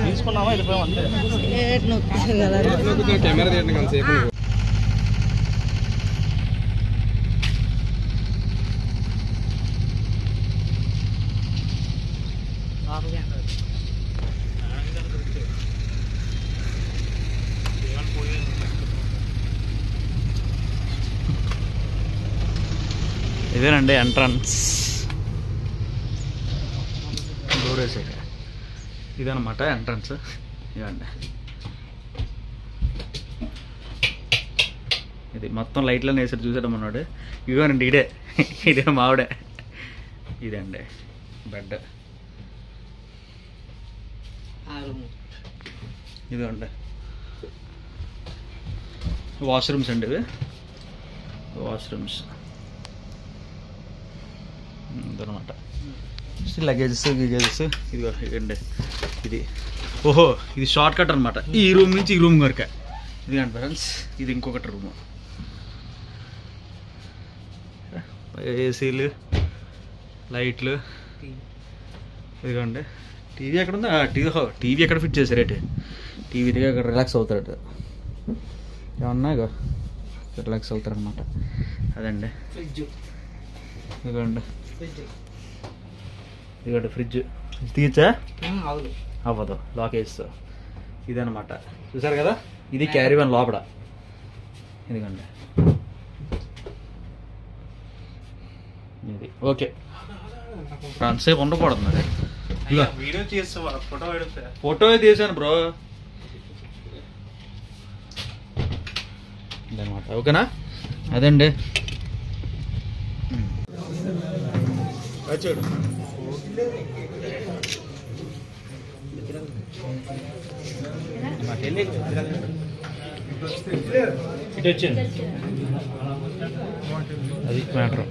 తీసుకున్నామా వెళ్ళిపోయాం అంతే. కెమెరా తీయండి అంతసేపు. ఇదేనండి ఎంట్రన్స్ డోర్ వేసాక ఇదనమాట ఎంట్రన్స్. ఇదండి ఇది మొత్తం లైట్లను వేసాడు చూసాడమన్నాడు. ఇదిగోనండి ఇదే మావిడే. ఇదండి బెడ్. ఇదండి వాష్రూమ్స్ అండి. ఇవి వాష్రూమ్స్ ఇదనమాట. లగేజెస్ గిగేజెస్ ఇదిగోండి. ఇది ఓహో ఇది షార్ట్ కట్ అనమాట ఈ రూమ్ నుంచి ఈ రూమ్ వరకే. ఇదిగండి ఫ్రెండ్స్ ఇది ఇంకొకటి రూము. ఏసీలు లైట్లు ఇదిగోండి. టీవీ ఎక్కడ ఉందా? టీవీ ఎక్కడ ఫిట్ చేశారేటి? టీవీ దగ్గర అక్కడ రిలాక్స్ అవుతాడు. ఏమన్నా రిలాక్స్ అవుతారనమాట. అదండి ఇదిగోండి. ఇదిగోండి ఫ్రిడ్జ్ తీయచ్చా? అవ్వదు, లాక్ వేస్తా. ఇదనమాట చూసారు కదా. ఇది క్యారీ వన్ లోపల. ఇదిగోండి ఇది ఓకే. అంతసేపు ఉండకూడదు మరి. వీడియో చేస్తా ఫోటో తీసాను బ్రో. ఇదనమాట ఓకేనా. అదండి చూడు ఇటు వచ్చింది అది మ్యాటర్.